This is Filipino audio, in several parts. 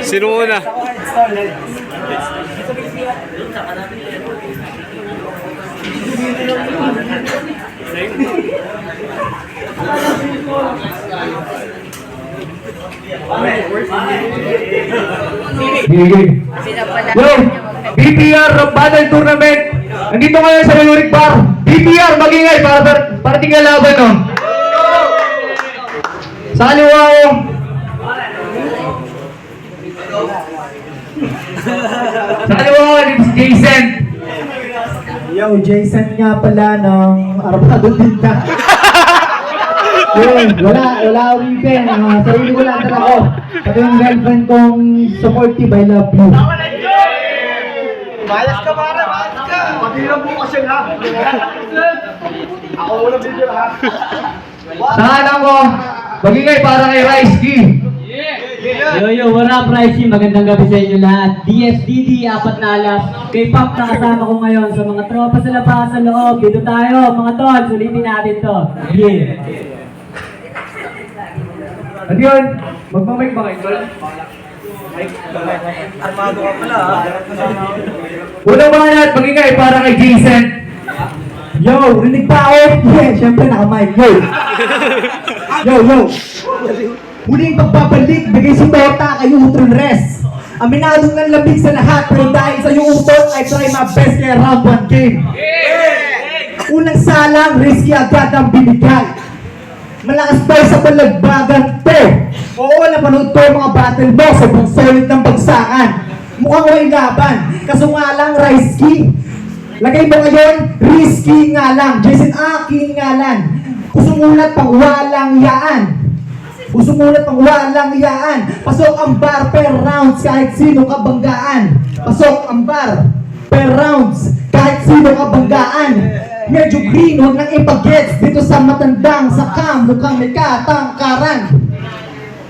Sino muna? Yo, BPR Battle Tournament. Nandito ngayon sa Mayuric Bar. BPR, magingay para tingnan laban, no? Sa kaliwa ko. Sa kaliwa ko, si Jason. Yo, Jason nga pala ng Armado Tinta. Yun, wala weekend. Sarili ko lang ako. Pati yung girlfriend kong supportive, I love you. Bias ka, Mara! Bias ka! Pati lang bukas yan, ha? Ako walang video, ha? Sa kanan ko, magingay para kay Rice G. Yo, what up, Ricey? Magandang gabi sa inyo lahat. DSDD, 4 na alas. K-pop na kasama ko ngayon sa mga tropa sa labas, sa loob. Dito tayo, mga tol. Sulitin natin to. Yeah. At yun, magmamike ba kayo, tol? Armado ka pala, ha? Unang mga lahat, magingay para kay Jason. Yo, rinig pa ako? Yeah, syempre naka-mic. Yo. Huling pagbabalik, bigay si Tota kay Utron Res. Aminadong ng labig sa lahat, pero dahil sa iyong utol, I try my best kaya round 1 game. Unang salang, risky agad ang binigay. Malakas ba sa palagbagan to? Oo, napanood ko yung mga battle mo, sobrang solid ng bagsakan. Mukhang may laban, kaso nga lang, risky. Lagay mo ngayon, risky nga lang. Jason aking ngalan. Kusumulat pang walang yaan. Kusumulat pang walang yaan. Pasok ang bar per rounds kahit sino kabanggaan. Pasok ang bar per rounds kahit sino kabanggaan. Medyo green, huwag nang ipag-gets dito sa matandang saka mukhang may katangkaran.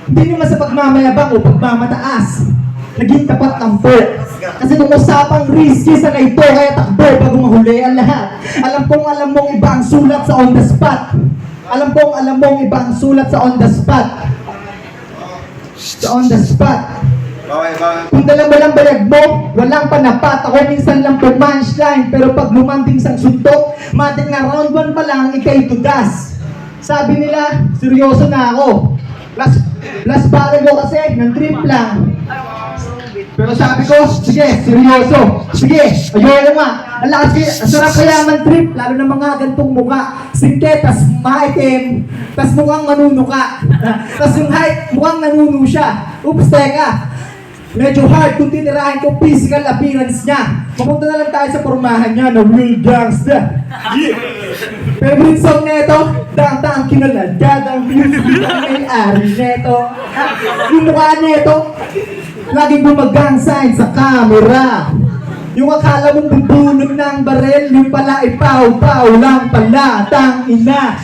Hindi naman sa pagmamayabang o pagmamataas. Naging tapat ang po. Kasi nung usapang risky sa ito, kaya takbo bago mahuli ang lahat. Alam mong iba ang sulat sa on the spot. Alam mong iba ang sulat sa on the spot. Sa on the spot. Kung dala mo lang bayag mo, walang panapat. Ako minsan lang po punchline, pero pag lumanding sang suntok, matik na round 1 pa lang, ikay tugas. Sabi nila, seryoso na ako. Last battle ko kasi, ng trip lang. Pero sabi ko, sige, seryoso. Sige, ayun nga. Ang lakas, ang sarap kaya man trip, lalo na mga gantong mukha. Sinte, tas maitim, tas mukhang manunuka. Tas yung height, mukhang nanuno siya. Oops, teka. Medyo hard kung tinirahin ko physical appearance niya. Mapunta na lang tayo sa pormahan niya na real gangster. Favorite song neto, dang-dang kinalad, dadang music ang may-ari neto. Yung mukha neto, laging bumagang sign sa camera. Yung akala mong bubulog ng barel, yung pala ay pau-pau lang pala, tang ina.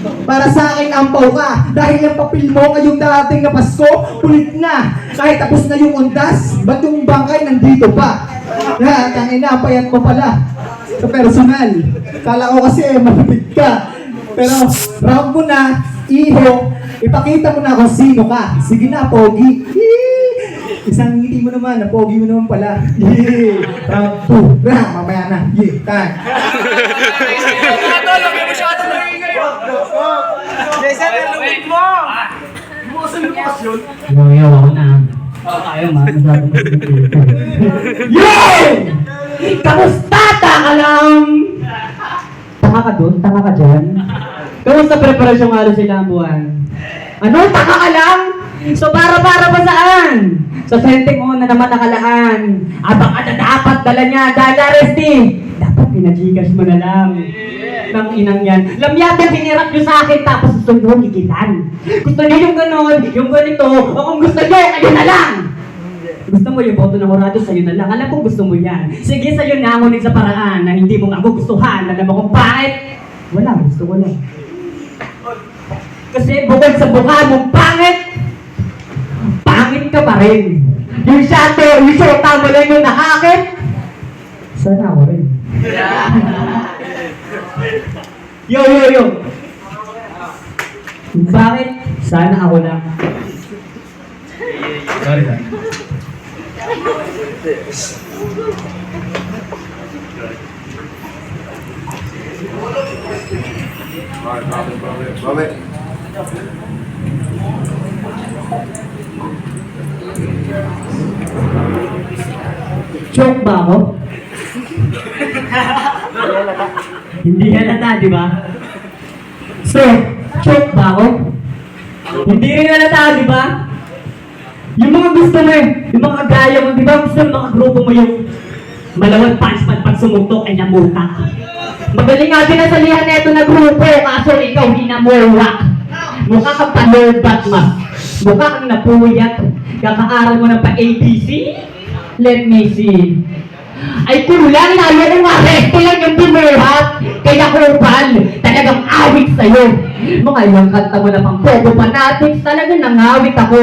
Para sa akin ampaw ka, dahil yung papel mo ngayong dating na Pasko, kulit na. Kahit tapos na yung undas, ba't yung bangkay nandito pa? Tang ina, payat mo pala. Sa personal, kala ko kasi malapit ka. Pero round mo na, iho, ipakita mo na kung sino ka. Sige na, pogi. Isang ngiti mo naman, pogi mo naman pala. Round 2. Mamaya na. Time. Jason, lumit mo! Bukasan mo kasi yun. Yo, ako na. Ayaw, masyadong Yo! Kamusta? Tanga lang! Tanga ka dun? Tanga ka dyan? Kamusta preparasyong araw sa ilang buwan? Ano? Tanga ka lang? So para ba saan? Sa senteng mo na naman nakalaan. Abang ka na dapat dala niya dahil aresti. Dapat pinagigas mo na lang. Nang inang yan. Lamyatan hinirap nyo sa akin tapos gusto nyo gigitan. Gusto nyo yung ganon, yung ganito. O kung gusto nyo, kayo na lang! Gusto mo yung boto ng Horado, sa'yo na lang. Alam kong gusto mo yan. Sige, sa'yo na ngunit sa paraan na hindi mo magugustuhan. Alam mo kung bakit? Wala, gusto ko lang. Kasi bukod sa mukha mong pangit, pangit ka pa rin. Yung shadow, yung shota mo lang yung nakakit. Sana ako rin. Yo! Bakit? Sana ako lang. Sorry, sorry. Babe. Joke ba ako? Hindi halata, di ba? So, joke ba ako? Hindi rin halata, di ba? Yung mga gusto mo yung mga gaya mo, di ba? Gusto ng mga grupo mo yung malawag punch pag sumutok ay namuta. Magaling nga pinasalihan na ito na grupo, kaso ikaw hinamurwak. Mukha kang palorbat, ma. Mukha kang napuyat. Kakaaral mo ng pa-ABC? Let me see. Ay kulang, lalo ng aresto lang yung binuhat. Kaya kupal, talagang awit sa'yo. Mga yung kanta mo na pang Pogo Fanatics, talagang nangawit ako.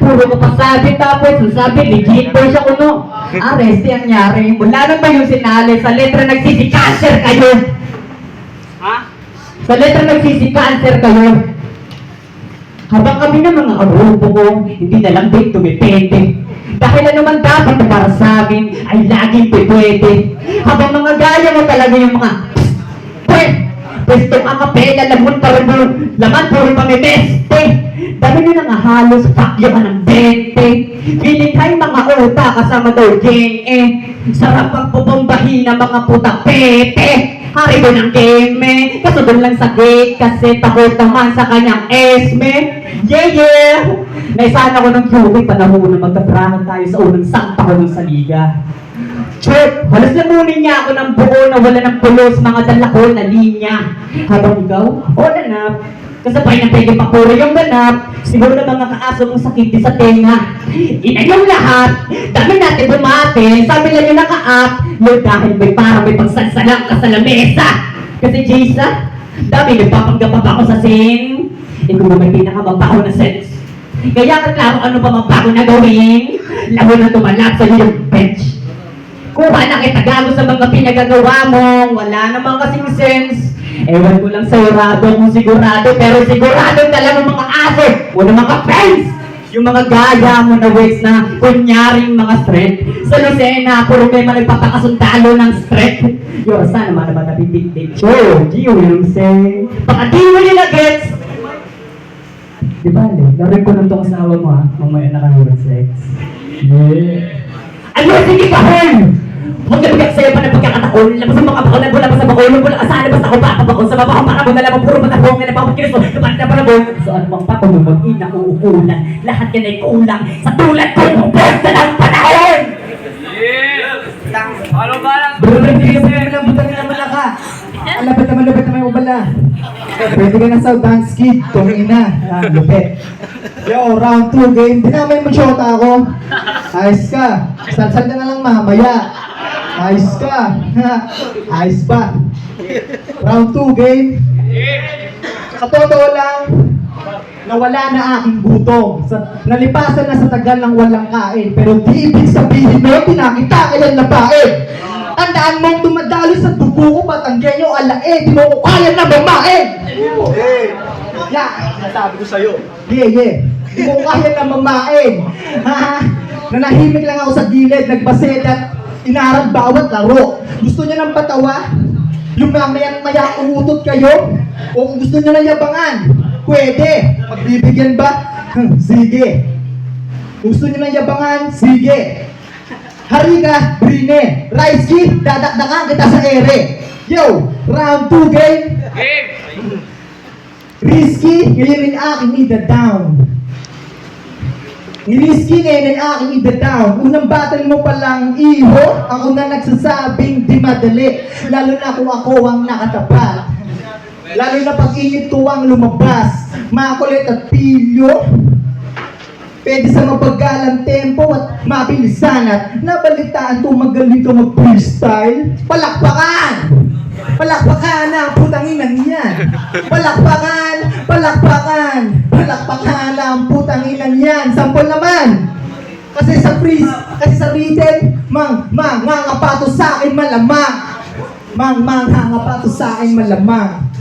Puro ka pasabi tapos sabi, legit boy siya kuno. Arrest yung nangyari. Wala na ba yung sinali? Sa letra nagsisi-cancer kayo. Ha? Sa letra nagsisi-cancer kayo. Habang kami ng mga grupo ko, hindi na lang din tumipete. Dahil ano man dapat na para sa amin, ay laging pwede. Habang mga gaya mo talaga yung mga pwestong akapela, laman puro pamimeste. Dahil nyo na nga halos, pakyo ka ng 20. Binigay mga uta kasama daw geng sarap ang pupambahin ng mga puta pete. Hari ko ng game, kasunod lang sa gate kasi takot naman sa kanyang esme. Yeah! Naisahan ako ng QB panahon na magkabrahan tayo sa unang sangta ko ng saliga. Chirp! Halos lamunin niya ako ng buo na wala ng pulos mga dala ko na linya. Habang ikaw, nanap. Kasabay ng pwede pakuro yung ganap. Siguro na mga kaaso mong sakit din sa tenga. Ina yung lahat. Dami natin bumate. Sabi lang yung naka-up. Yung dahil may parang may pagsansalang ka sa lamesa. Kasi Jaysa, dami nagpapanggap pa ako sa scene. Ikaw na may pinakamabaho na sense. Kaya kaklaro ano pa mabago na gawin. Labo na tumalap sa yung bench. Kuha na kita gago sa mga pinagagawa mo. Wala namang kasing sense. Ewan ko lang sa'yo, Rado, kung sigurado, pero sigurado talaga mga aso, wala mga friends! Yung mga gaya mo na ways na kunyaring mga strength. Sa Lucena, puro kayo mga nagpapakasundalo ng strength. Yo, sana naman naman napitik-tik. Oh, Gio, yung say. Baka di mo nila gets! Di ba, larin ko ng tong asawa mo ha, mamaya nakanurag sex. Yeah. Ayun, sige ka, Hen! Huwag na bigyan sa'yo pa ng pagkakatakon. Labas ang mga bakon, nagula pa sa bakon, nagula ka saan, labas ako pa kapakon. Sa babakon para mo, nalamang puro matahong, nga napapagkiris mo, kapag na palabong. So ano bang pa, kung mag-ina, uulan. Lahat yan ay kulang. Sa tulad ko, mabos na ng panahon! Ano ba lang? Butang naman na ka. Alapit naman yung ubala. Pwede ka na sa dance kid, kung ina. Lupit. Yo, round 2 game. Dinamay mo shota ako. Ayos ka. Salsal ka na lang mamaya. Ayos ka. Ayos ba? Round 2 game. Katotoo lang, nawala na aking gutom. Nalipasan na sa tagal ng walang kain. Pero di ibig sabihin mo, tinakita kayang labain. Tandaan mong dumadalo sa dugo ko, Batanggenyo, alae, di mo ko kaya na mamain. Yeah, Sinasabi ko sa'yo. yeah. Di mo ko kaya na mamain. Nanahimik lang ako sa gilid, nagbased at inarag bawat laro. Gusto niya ng patawa? Yung maya umutot kayo? O kung gusto niya ng yabangan? Pwede. Pagbibigyan ba? Sige. Gusto niya ng yabangan? Sige. Hari ka, Brine. Raisi, dadakdakan kita sa ere. Yo, round 2 game. Risky, ngayon ay aking ida-down. Risky, ngayon ay aking ida-down. Unang battle mo palang iho, ako na nagsasabing di madali. Lalo na kung ako ang nakatapat. Lalo na pag init ko ang lumabas. Makulit at pilyo. Pwede sa mapagalang tempo at mabilisan at nabalitaan ko magaling ka mag-freestyle. Palakpakan! Palakpakan na ang putang inang yan! Palakpakan! Palakpakan! Palakpakan na ang putang inang yan! Sampol naman! Kasi sa written, mangangapato sa akin malamang! Mangangapato sa akin malamang!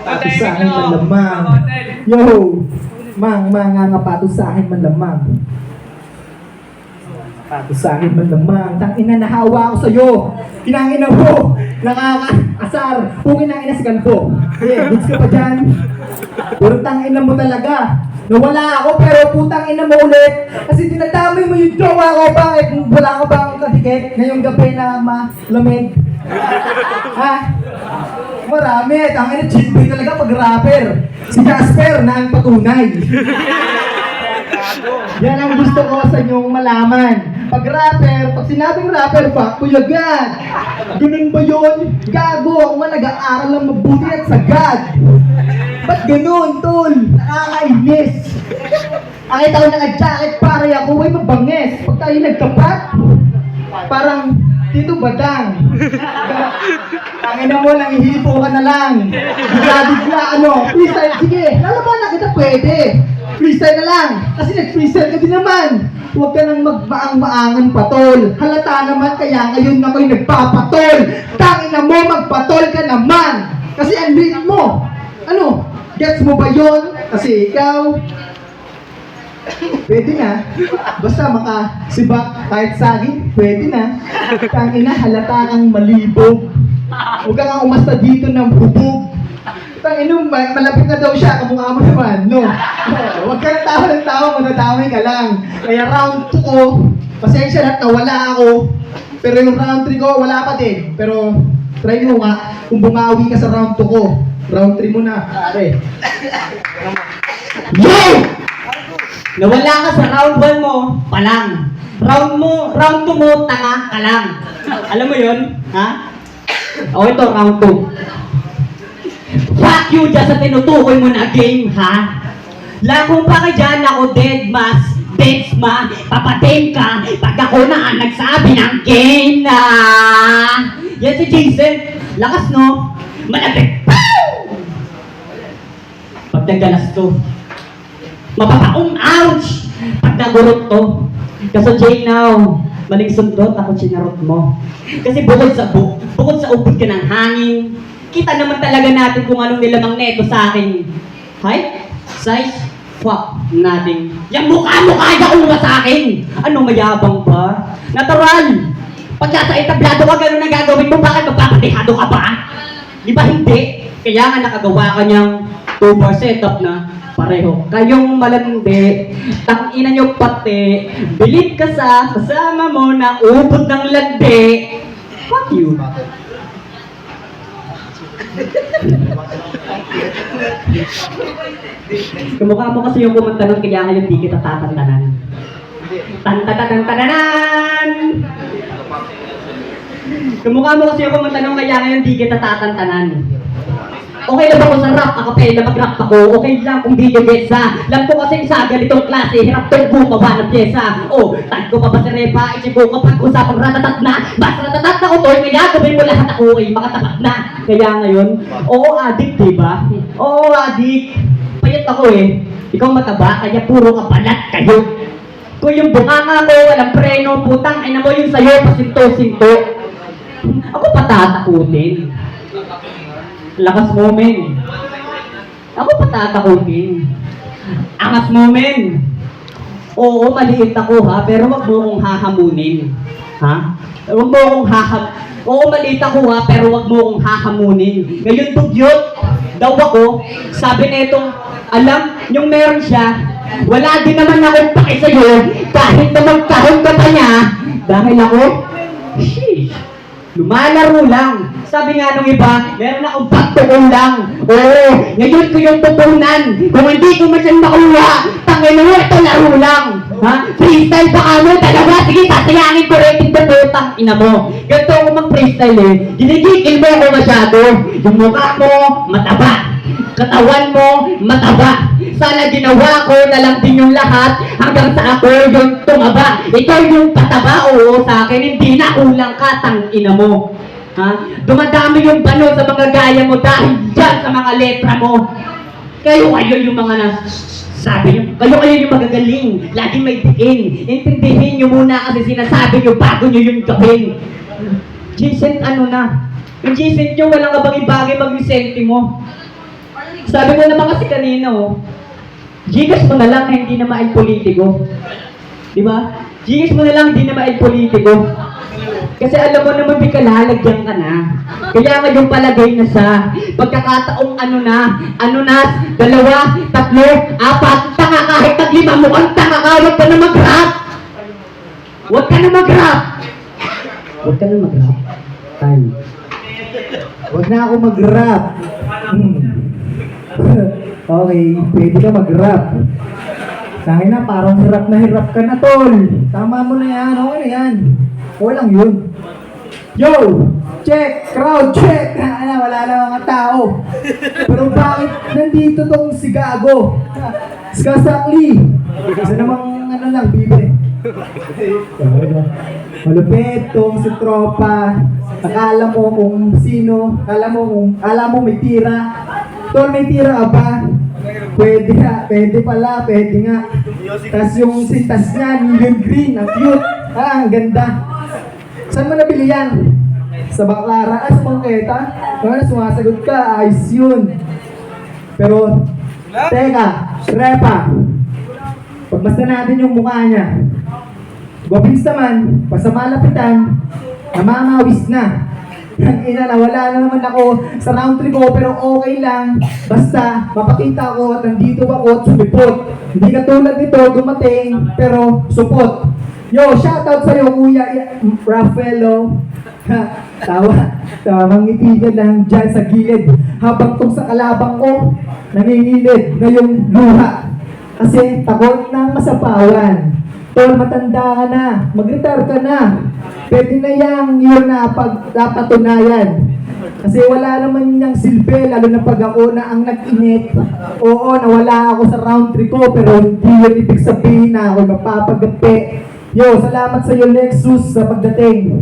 Pato sa akin malamang! Yo! Mangangapatos sa akin man lamang. Patos sa akin man lamang. Tangina, nahawa ako sa'yo. Kinangina mo. Nakakaasar. Kung kinangina si Ganpo. Goods ka pa dyan. Puro tangina mo talaga. Nawala ako pero putang ina mo ulit. Kasi dinadamay mo yung jowa ko. Bakit? Wala ka ba akong kadikit ngayong gabi na malamig? Ha? Marami. Tangina, chinboy talaga pag rapper. Si Jasper na ang patunay. Yan ang gusto ko sa inyong malaman. Pag rapper, pag sinabing rapper, fuckboy agad. Ganun ba yun? Gago, ako nga nag-aaral lang mabuti at sagad. Ba't ganun, tol? Nakakainis. Akit ako naka-jacket pare ako, ay mabangis. Pag tayo nagkapat, parang Tito Badang. Tangina mo, nangihipo ka na lang. Bigla, freestyle, sige, lalaban na kita pwede. Freestyle na lang, kasi nag-freestyle ka din naman. Huwag ka nang magmaang-maangan patol. Halata naman kaya ngayon ako'y nagpapatol. Tangina mo, magpatol ka naman. Kasi ang liit mo. Ano, gets mo ba yun? Kasi ikaw, pwede na. Basta makasibak kahit saging, pwede na. Tangina, halata kang malibog. Huwag ka nga umasta dito ng bubog. Tangina, malapit na daw siya, kamukha mo naman, no? Huwag ka ng tawa, manadamay ka lang. Kaya round 2 ko, pasensya na nawala ako. Pero yung round 3 ko, wala pa din. Pero try mo nga, kung bumawi ka sa round 2 ko, round 3 mo na, pare. Yo! Nawala ka sa round 1 mo, pa lang. Round 2 mo, tanga ka lang. Alam mo yun? Ha? O ito, round 2. Fuck you dyan sa tinutukoy mo na game, ha? Lakong pa ka dyan, ako deadmas, deadsma, papatim ka, pag ako na ang nagsabi ng game na. Yan si Jason, lakas no? Malapit, pow! Pag naggalas to, mapapaong ouch! Pag nagurot to, kaso Jay now, maling sundot, ako sinarot mo. Kasi bukod sa ubod ka ng hangin, kita naman talaga natin kung anong nilamang neto sa akin. Height, size, fuck natin. Yung mukha mo kaya kumuha sa akin. Ano, mayabang ba? Natural. Pag nasa etablado ka, gano'n ang gagawin mo, bakit magpapatihado ka ba? Di ba hindi? Kaya nga nakagawa ka niyang 2-bar setup na pareho. Kayong malandi, tangina niyo pati, bilib ka sa kasama mo na ubod ng landi. Fuck you. Kamukha mo kasi yung kumanta nun, kaya ngayon di kita tatantanan. Tantatantanan! Kamukha mo kasi yung kumanta nun, kaya ngayon di kita tatantanan. Okay lang ba kung sa rap, akapela, mag-rap ako? Okay lang kung di yung pyesa. Alam ko kasi sa ganitong klase, hirap tong gumawa ng pyesa. Oh, tan ko pa ba si Repa, isip ko kapag usapang ratatat na. Basta ratatat na ko to, kaya gawin mo lahat ako ay makatapat na. Kaya ngayon, oo adik, diba? Oo adik. Payat ako eh. Ikaw mataba, kaya puro kapalat kayo. Kung yung bunganga ko, walang preno, putang, ina mo yung sayo, pasinto-sinto. Ako patatakutin. Lakas mo, men. Ako patatakutin. Angas mo, men. Oo, maliit ako, ha? Pero wag mo akong hahamunin. Ha? Wag mo akong Oo, maliit ako, ha? Pero wag mo akong hahamunin. Ngayon, dugyot daw ako. Sabi nitong, alam, yung meron siya, wala din naman akong paki sa'yo, kahit naman kahon ka pa niya. Dahil ako, sheesh, lumalaro lang. Sabi nga nung iba, meron akong pagtukong lang. Oo, ngayon ko yung tutunan. Kung hindi ko man siyang makuha, tangin mo, ito laro lang. Ha? Freestyle ba ka mo? Talaga? Sige, tatayangin ko rin yung putang ina mo. Ganito ako mag-freestyle eh. Ginigigil mo ako masyado. Yung mukha mo, mataba. Katawan mo, mataba. Sana ginawa ko na lang din yung lahat hanggang sa ako yung tumaba. Ikaw yung pataba, oo, sa akin, hindi na kulang ka, tangina mo. Ha? Dumadami yung bano sa mga gaya mo dahil dyan sa mga letra mo. Kayo yung mga sabi nyo, kayo yung magagaling. Laging may diin. Intindihin nyo muna kasi sinasabi nyo bago nyo yung gawin. Jason, ano na? Yung Jason nyo, walang kabagay-bagay mag-senti mo. Sabi ko naman kasi kanina, oh. Gcash mo na lang na hindi na maing-politiko. Di ba? Gcash mo na lang hindi na maing-politiko. Kasi alam mo naman, may kalalagyan ka na. Kaya nga yung palagay na sa pagkakataong ano na, 2, 3, 4, tanga kahit tag-5, mukhang tanga ka, huwag ka na mag-rap! Huwag ka na mag-rap! Huwag ka na mag-rap. Time. Huwag na ako mag-rap. Okay, pwede ka mag-rap. Sa akin na, parang hirap ka na, tol. Tama mo na yan, okay na yan. Okay lang yun. Yo! Check! Crowd check! Wala na mga tao. Pero bakit nandito tong si Gago? Skasakli! Isa namang bibe. Malupit tong si Tropa. Akala mo kung sino. Akala mo may tira. Tol, may tira ka ba? Pwede pala, pwede nga. Tapos yung sintas niya, neon green, ang cute. Ang ganda. Saan mo nabili yan? Sa Baclara? Sa Bangketa? Sumasagot ka, ayos yun. Pero, teka, Repa. Pagmasdan natin yung mukha niya. Gwapings naman, pasamalapitan, namamawis na. Ang ina na, wala na naman ako sa round 3 ko, pero okay lang. Basta, mapakita ko at nandito ako at sumipot. Hindi katulad nito, dumating, pero supot. Yo, shoutout sa'yo, Kuya Rafaelo. Tawang ngiti ka lang dyan sa gilid. Habang tong sa kalabang ko, nangingilid na yung luha. Kasi takot ng masapawan. Tol, matanda ka na, mag-retire ka na. Pwede na yun na pagpatunayan. Kasi wala naman niyang silbi, lalo na pag ako na ang nag-init. Oo, nawala ako sa round 3 ko, pero hindi yun ibig sabihin na ako mapapagapi. Yo, salamat sa iyo, Lexus, sa pagdating.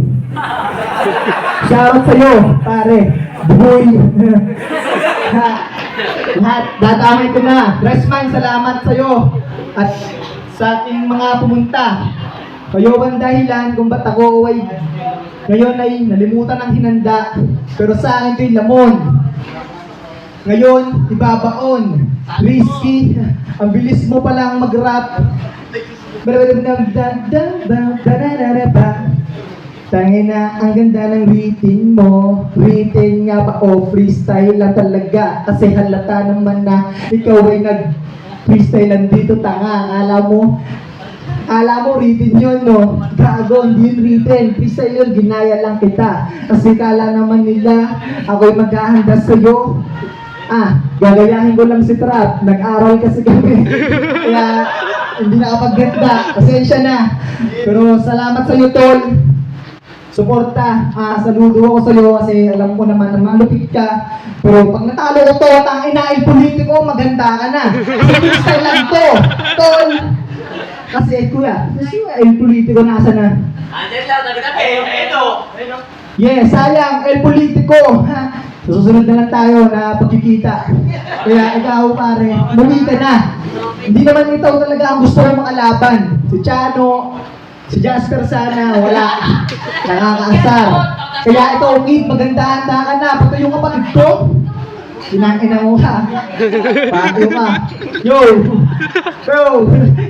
Shoutout sa iyo, pare. Boy. Lahat, dadamay ko na. Dressman, salamat sa iyo. At sa ating mga pumunta. Kayo ang dahilan kung ba't ako ngayon ay nalimutan ng hinanda. Pero sa akin ito'y lamon. Ngayon, ibabaon. Risky. Ang bilis mo palang mag-rap. Tangina, ang ganda ng written mo. Written nga ba o freestyle lang talaga? Kasi halata naman na ikaw ay nag-freestyle lang dito, tanga. Alam mo, written yun, no? Gago, hindi yun written. Freestyle yun, ginaya lang kita. Kasi kala naman nila, ako'y maghahanda sa'yo. Gagayahin ko lang si Trap. Nag-aral kasi kami. Kaya, hindi nakapag-ganda. Pasensya na. Pero salamat sa iyo, Tol. Suporta. Saludo ako sa iyo kasi alam ko naman na malupit ka. Pero pag natalo ko to, tangina, el politiko, maganda ka na. Freestyle lang to, Tol. Kasi kuya, el politiko nasa na? Andyan lang, nagkita. Yeah, sayang, el politiko. Susunod na lang tayo na pagkikita. Kaya ikaw pare, muli ka na. Hindi naman ikaw talaga ang gusto ng makalaban. Si Chano, si Jasper sana, wala. Nakakaasar. Kaya ikaw, Kid, maganda-handa ka na. Pati yung kapatid ko, sinangin mo ka. Payo ka. Yo!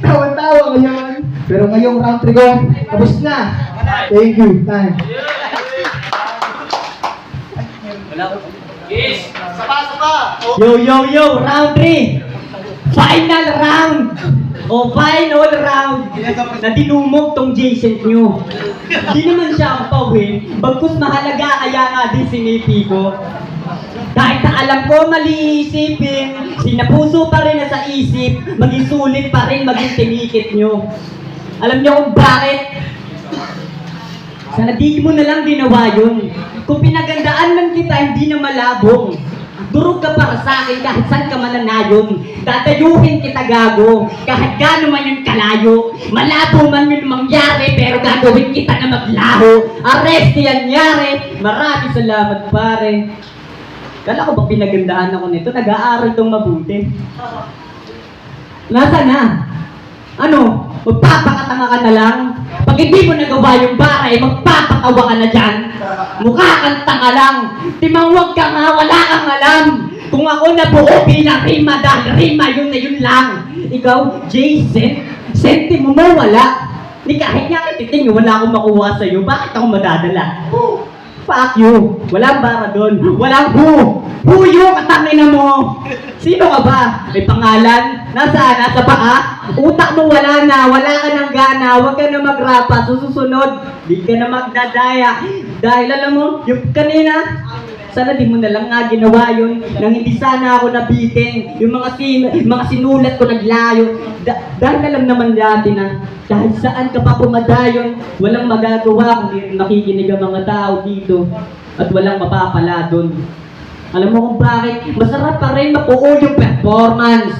Tawa-tawa ngayon. Pero ngayong round 3 ko, tapos na. Thank you. Time. Yes! Sapa! Yo! Round 3! Final round! O final round na dinumog tong Jason nyo. Di naman siya ang pawin, bagkus mahalaga kaya nga din sinipi ko. Kahit na alam ko mali isipin, sinapuso pa rin na sa isip, maging sulit pa rin maging tinikit nyo. Alam nyo kung bakit? Sana di mo na lang ginawa yun. Kung pinagandaan man kita, hindi na malabong. Durog ka para sa akin kahit saan ka mananayon. Dadayuhin kita, gago, kahit gaano man yung kalayo. Malabo man yung mangyari, pero gagawin kita na maglaho. Arrest yan nyari. Maraming salamat, pare. Kala ko ba pinagandaan ako nito? Nag-aaral tong mabuti. Nasaan na? Ano? Magpapakatanga ka na lang? Pag hindi mo nagawa yung baray, magpapakawa ka na dyan. Mukha kang tanga lang. Timangwag ka nga, wala kang alam. Kung ako nabuo bilang rima dahil rima yun na yun lang. Ikaw, Jason, senti mo wala. Ni kahit nga titing, wala akong makuha sa'yo. Bakit ako madadala? Fuck you. Walang bara doon. Walang who. Who you, katangina mo. Sino ka ba? May pangalan? Nasaan? Nasa paa? Utak mo wala na. Wala ka ng gana. Huwag ka na magrapa. Susunod. Di ka na magdadaya. Dahil alam mo, yung kanina, sana di mo na lang nga ginawa yun nang hindi sana ako nabitin. Yung mga sinulat ko naglayo. Dahil alam naman dati na dahil saan ka pa pumadayon, walang magagawa kundi makikinig ang mga tao dito at walang mapapala doon. Alam mo kung bakit? Masarap pa rin mapuo yung performance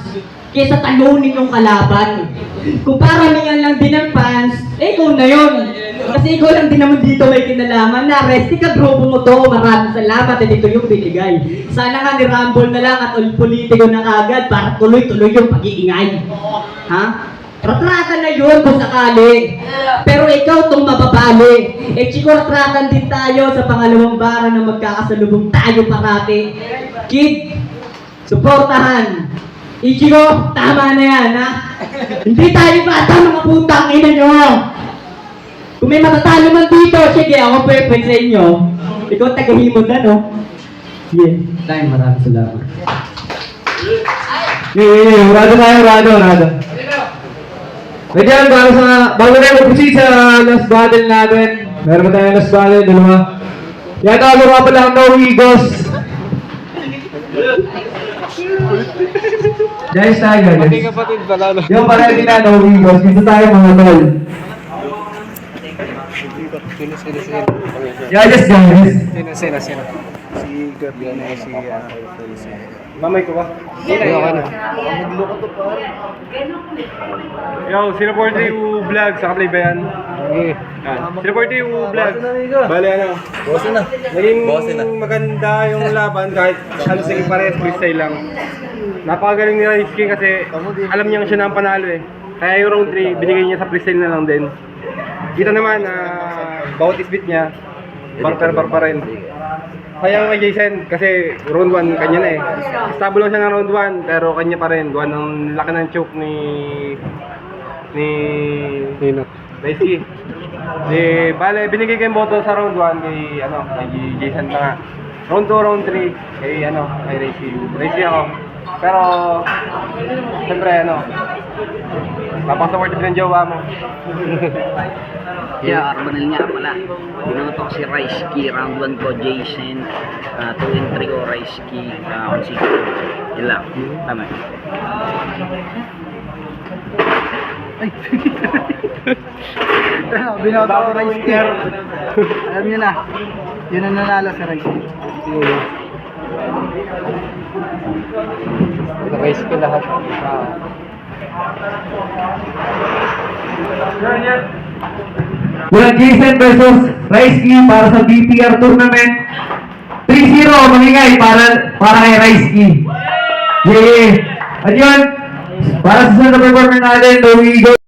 kaysa talunin yung kalaban. Kung paramihan lang din ang fans, eh ikaw na yun. Kasi ikaw lang din naman dito may kinalaman na resti ka grupo mo to. Maraming salamat at ito yung binigay. Sana nga ni-rumble na lang at politiko na kagad para tuloy-tuloy yung pag-iingay. Ha? Ratratan na yun kung sakali. Pero ikaw tong mababali. Eh chiko, ratratan din tayo sa pangalawang bara na magkakasalubong tayo parati. Kid, suportahan. Ichiko, tama na yan, ha? Hindi tayo bata, mga putang ina nyo. Kung may matatalo man dito, sige, ako perfect sa inyo. Ikaw tagahimod na, no? Yeah. Tayo, maraming salamat. Urado tayo, urado. Nandiyan, bago tayo mag-proceed sa last battle natin. Meron pa tayo last battle, dalawa. Yan, tawag nga pala ang No Egos. Guys tayo, guys. Yung pala din na No Egos. Dito tayo mga tol. Yeah, just guys. Sino? Si Gabriel na si... Mamay ko ba? Sino ka na? Yo, sino po yung vlog sa Kaplay ba yan? Sino po yung vlog? Bale ano? Naging maganda yung laban kahit halos naging parehas freestyle lang. Napakagaling ni Rice King kasi alam niya siya na ang panalo eh. Kaya yung round 3, binigay niya sa freestyle na lang din. Kita naman na bawat isbit niya, bar pa rin. Kaya kay Jason, kasi round 1 kanya na eh. Stable lang siya ng round 1, pero kanya pa rin. Gawa ng laki ng choke ni Rice. Bale, binigay kayong boto sa round 1 kay Jason pa nga. Round 2, round 3, kay Rice ako. Pero, siyempre napakasupport din ng jowa mo. Yeah, Arbanel nga pala. Binangat ako si Rice Key, round 1 ko Jason, 2 and 3 ko Rice Key, round 6 ko. Yun lang, tama. Binata ko Rice Key. Alam niyo na, yun ang nanalo si Rice Key. Rice Key lahat. Walang Jason versus Rice Key para sa BPR tournament. 3-0, mangingay para kay Rice Key. Yeah. At yun, para sa sunod na performer natin, No Egos.